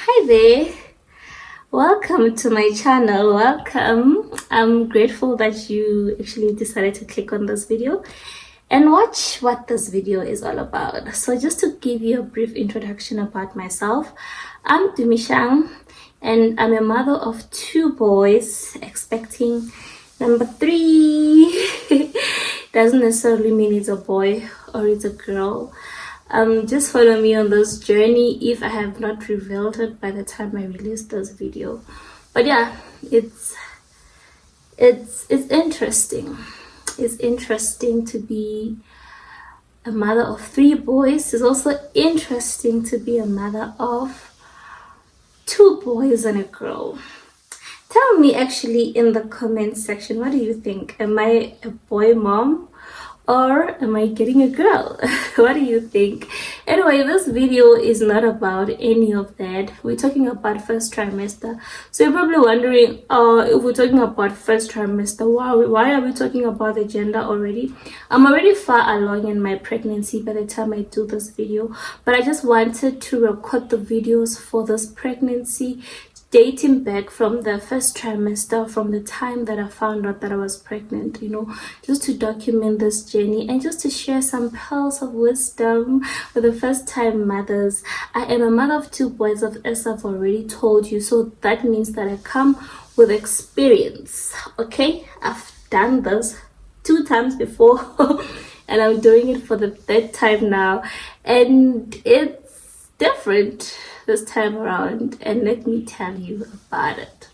Hi there, welcome to my channel. Welcome. I'm grateful that you actually decided to click on this video and watch what this video is all about. So just to give you a brief introduction about myself, I'm Dumishang and I'm a mother of 2 boys, expecting number 3. Doesn't necessarily mean it's a boy or it's a girl. Just follow me on this journey if I have not revealed it by the time I release this video. But yeah, it's interesting. It's interesting to be a mother of 3 boys. It's also interesting to be a mother of 2 boys and a girl. Tell me actually in the comment section, what do you think? Am I a boy mom? Or am I getting a girl? What do you think? Anyway, this video is not about any of that. We're talking about first trimester. So you're probably wondering, if we're talking about first trimester, why are we talking about the gender already? I'm already far along in my pregnancy by the time I do this video. But I just wanted to record the videos for this pregnancy, dating back from the first trimester, from the time that I found out that I was pregnant, just to document this journey and just to share some pearls of wisdom with the first time mothers. I am a mother of 2 boys, as I've already told you, so that means that I come with experience. Okay, I've done this 2 times before and I'm doing it for the 3rd time now, and it's different this time around, and let me tell you about it.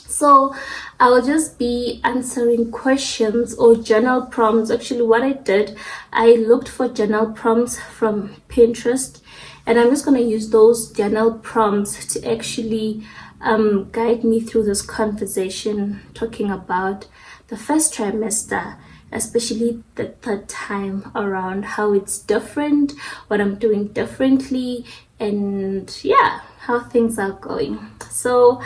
So I will just be answering questions or journal prompts. Actually, what I did, I looked for journal prompts from Pinterest, and I'm just going to use those journal prompts to actually guide me through this conversation, talking about the first trimester, especially the 3rd time around, how it's different, what I'm doing differently, and yeah, how things are going. So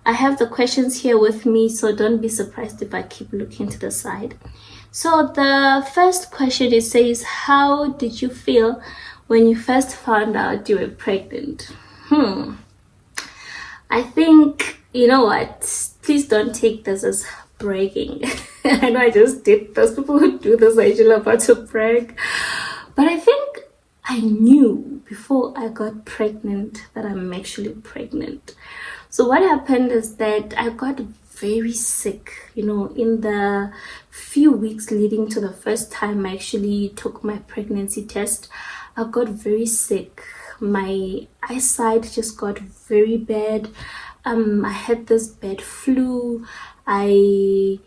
I have the questions here with me, so don't be surprised if I keep looking to the side. So the first question, it says, how did you feel when you first found out you were pregnant? I think, you know what, please don't take this as bragging. I know I just did this. People who do this are usually about to brag. But I think I knew before I got pregnant that I'm actually pregnant. So what happened is that I got very sick, in the few weeks leading to the first time I actually took my pregnancy test. I got very sick. My eyesight just got very bad. I had this bad flu. I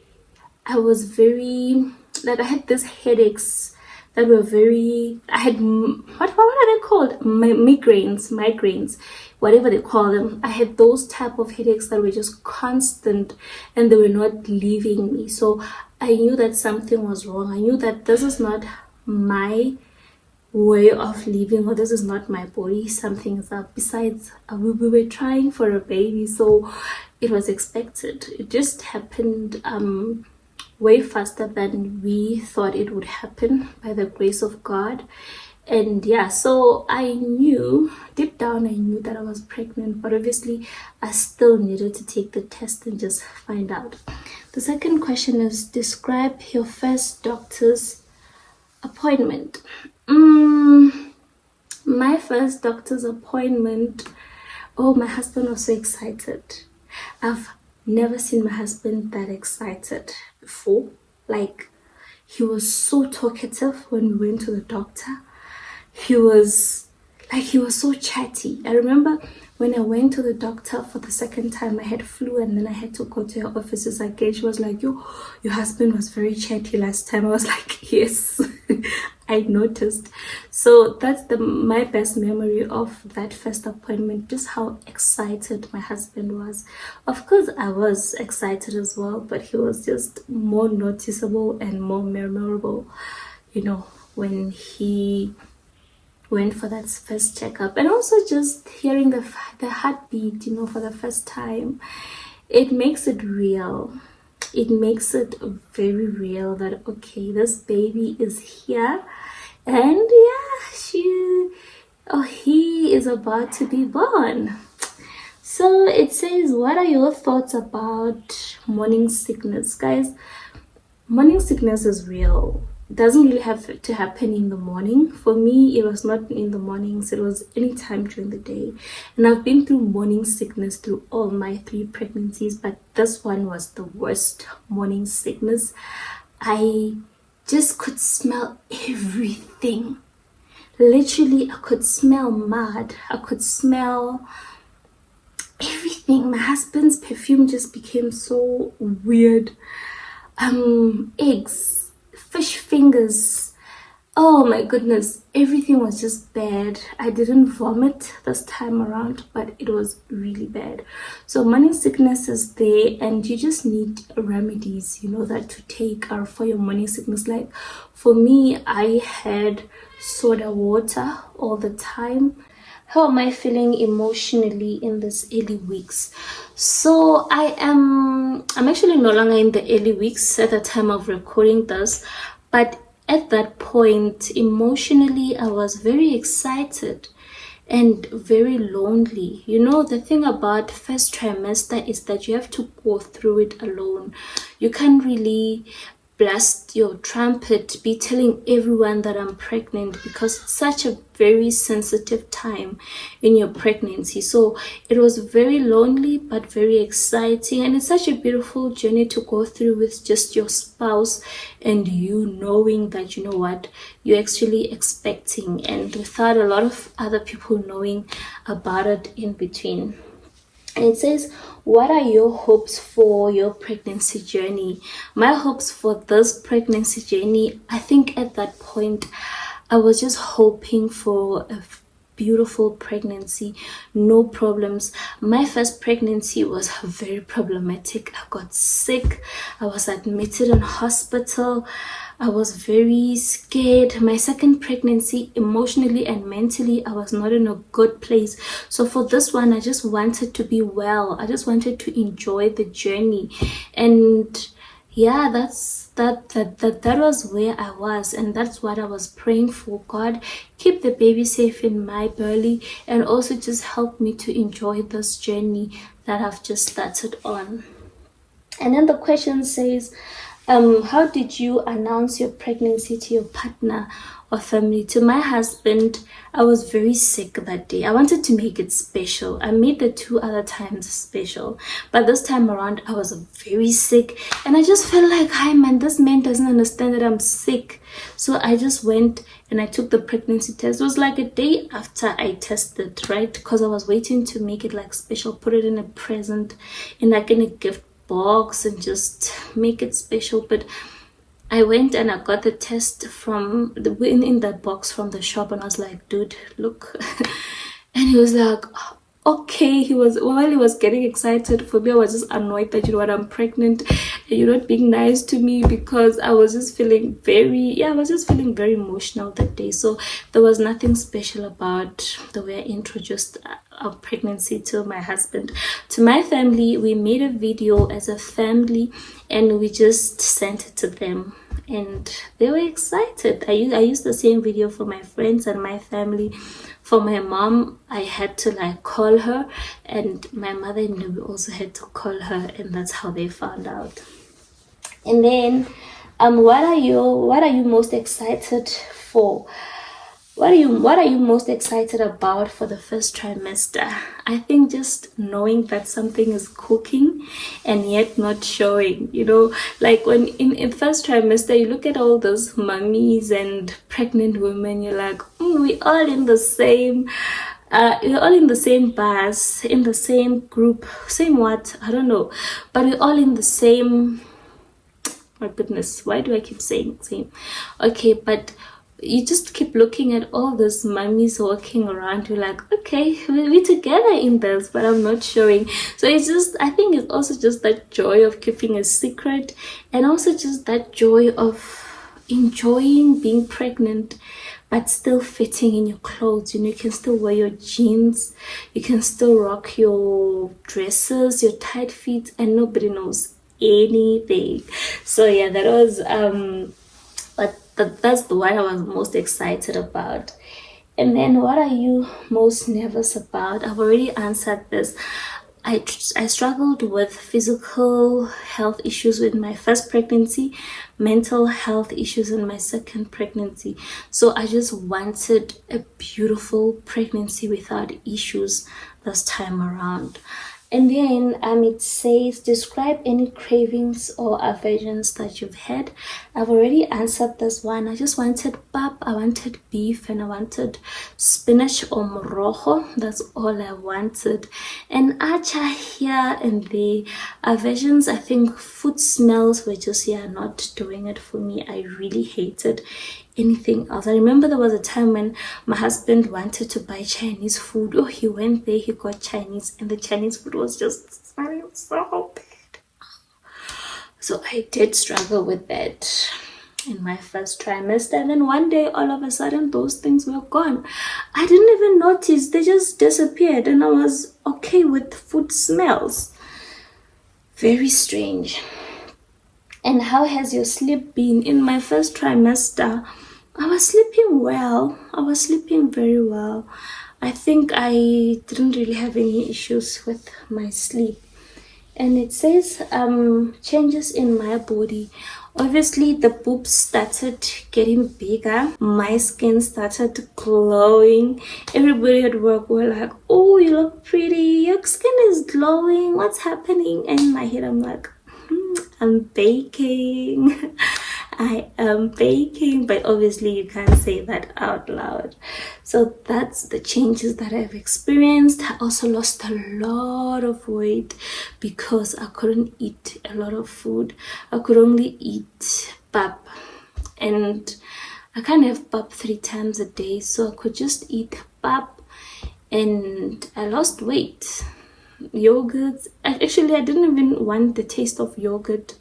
was very, I had these headaches that were very, I had, what are they called? Migraines, whatever they call them. I had those type of headaches that were just constant and they were not leaving me. So I knew that something was wrong. I knew that this is not my way of living, or this is not my body. Something is up. Besides, we were trying for a baby, so it was expected. It just happened way faster than we thought it would happen, by the grace of God. And yeah, so I knew deep down, I knew that I was pregnant, but obviously I still needed to take the test and just find out. The second question is, describe your first doctor's appointment. My first doctor's appointment, my husband was so excited. I've never seen my husband that excited before. Like, he was so talkative when we went to the doctor. He was so chatty. I remember when I went to the doctor for the 2nd time, I had flu and then I had to go to her offices again. She was like, your husband was very chatty last time. I was like, yes. I noticed. So that's my best memory of that first appointment, just how excited my husband was. Of course, I was excited as well, but he was just more noticeable and more memorable, when he went for that first checkup, and also just hearing the heartbeat, for the first time, it makes it real. It makes it very real that, okay, this baby is here, and he is about to be born. So it says, what are your thoughts about morning sickness? Guys, morning sickness is real. It doesn't really have to happen in the morning. For me, it was not in the mornings. It was any time during the day. And I've been through morning sickness through all my 3 pregnancies, but this one was the worst morning sickness. I just could smell everything. Literally, I could smell mud. I could smell everything. My husband's perfume just became so weird. Eggs, fish fingers, oh my goodness, everything was just bad. I didn't vomit this time around, but it was really bad. So morning sickness is there, and you just need remedies, that to take for your morning sickness. Like for me, I had soda water all the time. How am I feeling emotionally in these early weeks? So I'm actually no longer in the early weeks at the time of recording this, but at that point, emotionally, I was very excited and very lonely. The thing about first trimester is that you have to go through it alone. You can't really blast your trumpet, be telling everyone that I'm pregnant, because it's such a very sensitive time in your pregnancy. So it was very lonely but very exciting, and it's such a beautiful journey to go through with just your spouse and you knowing that you're actually expecting, and without a lot of other people knowing about it in between. And it says, what are your hopes for your pregnancy journey? My hopes for this pregnancy journey, I think at that point, I was just hoping for a beautiful pregnancy, no problems. My first pregnancy was very problematic. I got sick. I was admitted in hospital. I was very scared. My second pregnancy, emotionally and mentally, I was not in a good place. So for this one, I just wanted to be well. I just wanted to enjoy the journey. And yeah, that was where I was, and that's what I was praying for. God, keep the baby safe in my belly, and also just help me to enjoy this journey that I've just started on. And then the question says, how did you announce your pregnancy to your partner or family? To my husband, I was very sick that day. I wanted to make it special. I made the 2 other times special, but this time around I was very sick, and I just felt like, hi man, this man doesn't understand that I'm sick. So I just went and I took the pregnancy test. It was like a day after I tested, right? Because I was waiting to make it like special, put it in a present, in a gift box, and just make it special. But I went and I got the test from in that box from the shop, and I was like, dude, look. And he was like, okay. While he was getting excited for me, I was just annoyed that I'm pregnant and you're not being nice to me, because I was just feeling very emotional that day. So there was nothing special about the way I introduced our pregnancy to my husband. To my family, we made a video as a family and we just sent it to them, and they were excited. I used the same video for my friends and my family. For my mom, I had to call her, and my mother-in-law also had to call her, and that's how they found out. And then what are you most excited for? What are you most excited about for the first trimester? I think just knowing that something is cooking and yet not showing, like when in first trimester, you look at all those mummies and pregnant women, you're like, we're all in the same we're all in the same bus, in the same group, same what, I don't know, but we're all in the same, my goodness, why do I keep saying same? Okay, but you just keep looking at all those mummies walking around. You're like, okay, we're together in this, but I'm not showing. So I think it's also just that joy of keeping a secret, and also just that joy of enjoying being pregnant, but still fitting in your clothes. You can still wear your jeans, you can still rock your dresses, your tight fit, and nobody knows anything. So yeah, that was that's the one I was most excited about. And then, what are you most nervous about? I've already answered this. I struggled with physical health issues with my first pregnancy, mental health issues in my second pregnancy. So I just wanted a beautiful pregnancy without issues this time around. And then it says, describe any cravings or aversions that you've had. I've already answered this one. I just wanted pap, I wanted beef, and I wanted spinach or morojo. That's all I wanted. And acha here and there. Aversions, I think food smells were just not doing it for me. I really hated anything else. I remember there was a time when my husband wanted to buy Chinese food. Oh, he went there, he got Chinese, and the Chinese food was just smelling so bad. So I did struggle with that in my first trimester. And then one day, all of a sudden, those things were gone. I didn't even notice. They just disappeared, and I was okay with food smells. Very strange. And how has your sleep been? In my first trimester, I was sleeping well. I was sleeping very well. I think I didn't really have any issues with my sleep. And it says changes in my body. Obviously, the boobs started getting bigger. My skin started glowing. Everybody at work were like, oh, you look pretty. Your skin is glowing. What's happening? And in my head, I'm like, I'm baking. I am baking, but obviously you can't say that out loud. So that's the changes that I've experienced. I also lost a lot of weight because I couldn't eat a lot of food. I could only eat pap, and I can't have pap 3 times a day, so I could just eat pap, and I lost weight. Yogurt, actually I didn't even want the taste of yogurt.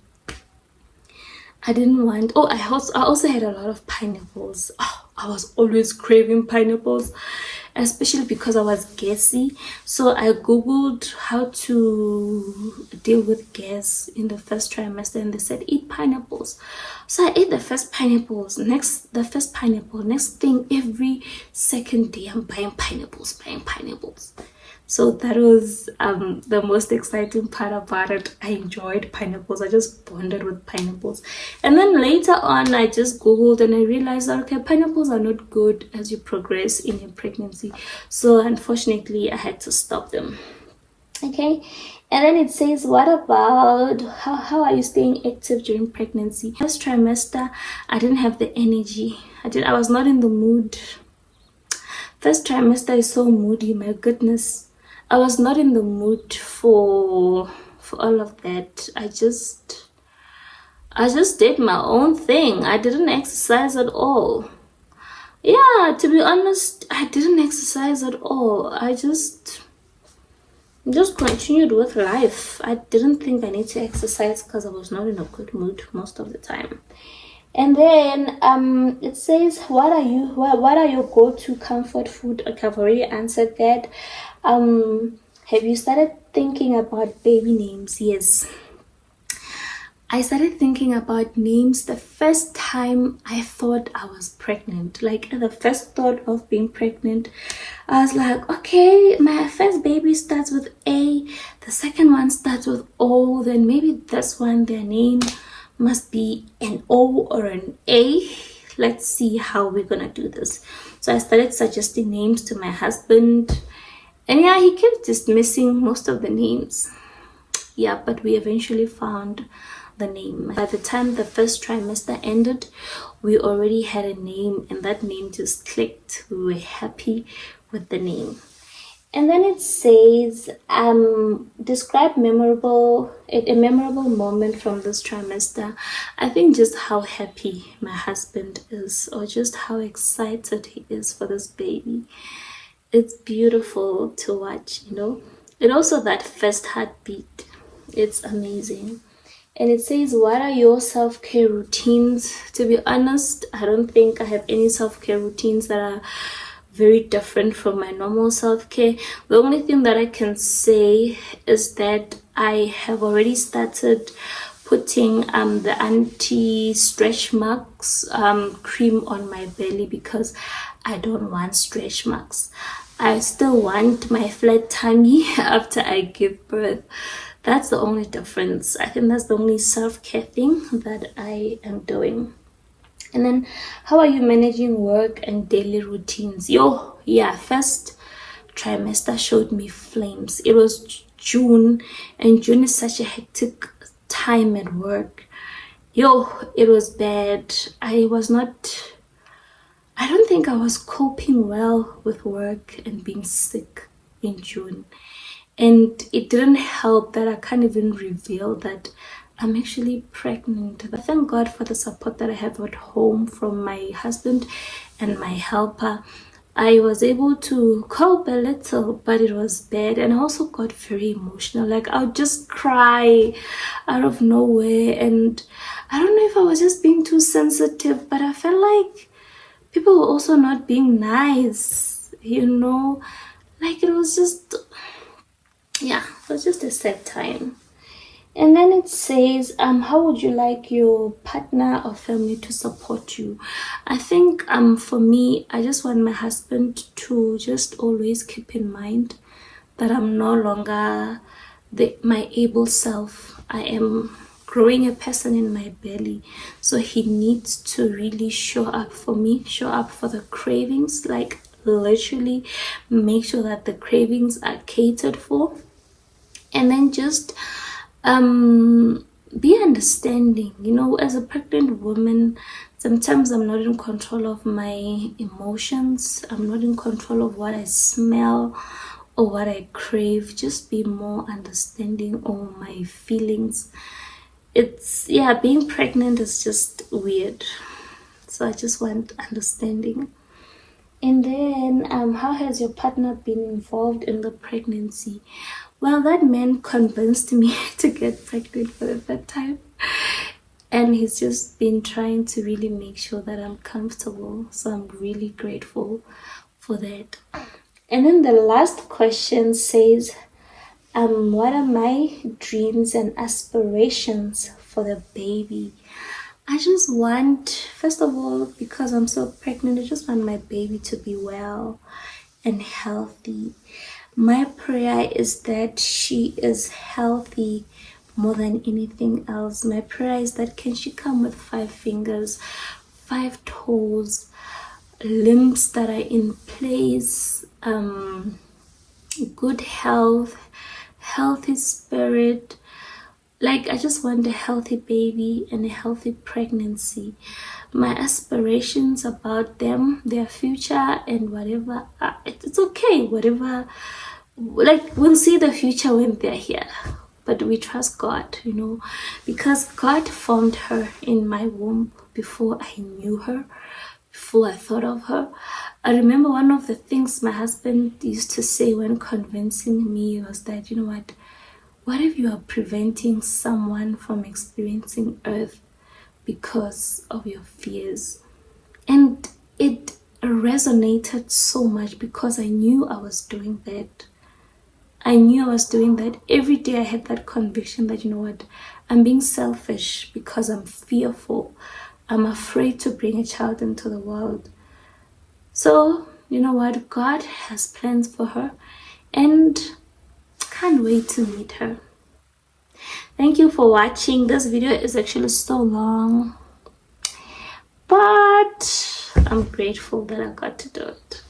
I didn't want, I also had a lot of pineapples. I was always craving pineapples, especially because I was gassy. So I googled how to deal with gas in the first trimester, and they said eat pineapples. So I ate the first pineapple. Next thing, every second day I'm buying pineapples. So that was the most exciting part about it. I enjoyed pineapples. I just bonded with pineapples. And then later on, I just googled and I realized that, okay, pineapples are not good as you progress in your pregnancy. So unfortunately, I had to stop them. Okay. And then it says, what about how are you staying active during pregnancy? First trimester, I didn't have the energy. I was not in the mood. First trimester is so moody, my goodness. I was not in the mood for all of that. I just did my own thing. I didn't exercise at all. Yeah, to be honest, I didn't exercise at all. I just continued with life. I didn't think I need to exercise because I was not in a good mood most of the time. And then it says, what are your go-to comfort food? Okay, I've already answered that. Have you started thinking about baby names? Yes, I started thinking about names the first time I thought I was pregnant. Like the first thought of being pregnant, I was like, okay, my first baby starts with A, the second one starts with O, then maybe this one, their name must be an O or an A. Let's see how we're gonna do this. So I started suggesting names to my husband, and yeah, he kept dismissing most of the names. Yeah, but we eventually found the name. By the time the first trimester ended, we already had a name, and that name just clicked. We were happy with the name. And then it says, describe a memorable moment from this trimester. I think just how happy my husband is, or just how excited he is for this baby. It's beautiful to watch, And also that first heartbeat, it's amazing. And it says, what are your self-care routines? To be honest, I don't think I have any self-care routines that are very different from my normal self-care. The only thing that I can say is that I have already started putting the anti-stretch marks cream on my belly because I don't want stretch marks. I still want my flat tummy after I give birth. That's the only difference. I think that's the only self-care thing that I am doing. And then, how are you managing work and daily routines? Yo, yeah, first trimester showed me flames. It was June, and June is such a hectic time at work. Yo, it was bad. I don't think I was coping well with work and being sick in June. And it didn't help that I can't even reveal that I'm actually pregnant. I thank God for the support that I have at home from my husband and my helper. I was able to cope a little, but it was bad. And I also got very emotional. Like, I would just cry out of nowhere. And I don't know if I was just being too sensitive, but I felt like people were also not being nice, Like, it was just, yeah, it was just a sad time. And then it says, how would you like your partner or family to support you? I think for me, I just want my husband to just always keep in mind that I'm no longer my able self. I am growing a person in my belly. So he needs to really show up for me, show up for the cravings, like literally make sure that the cravings are catered for. And then just be understanding. As a pregnant woman, sometimes I'm not in control of my emotions. I'm not in control of what I smell or what I crave. Just be more understanding of my feelings. Being pregnant is just weird, so I just want understanding. And then, how has your partner been involved in the pregnancy? Well, that man convinced me to get pregnant for the third time. And he's just been trying to really make sure that I'm comfortable. So I'm really grateful for that. And then the last question says, what are my dreams and aspirations for the baby? I just want, first of all, because I'm so pregnant, I just want my baby to be well and healthy. My prayer is that she is healthy more than anything else. My prayer is that can she come with 5 fingers, 5 toes, limbs that are in place, good health, healthy spirit. Like, I just want a healthy baby and a healthy pregnancy. My aspirations about them, their future and whatever, it's okay, whatever. Like, we'll see the future when they're here. But we trust God, because God formed her in my womb before I knew her, before I thought of her. I remember one of the things my husband used to say when convincing me was that, what if you are preventing someone from experiencing Earth because of your fears? And it resonated so much because I knew I was doing that. Every day. I had that conviction that, I'm being selfish because I'm fearful. I'm afraid to bring a child into the world. So, God has plans for her, and can't wait to meet her. Thank you for watching. This video is actually so long, but I'm grateful that I got to do it.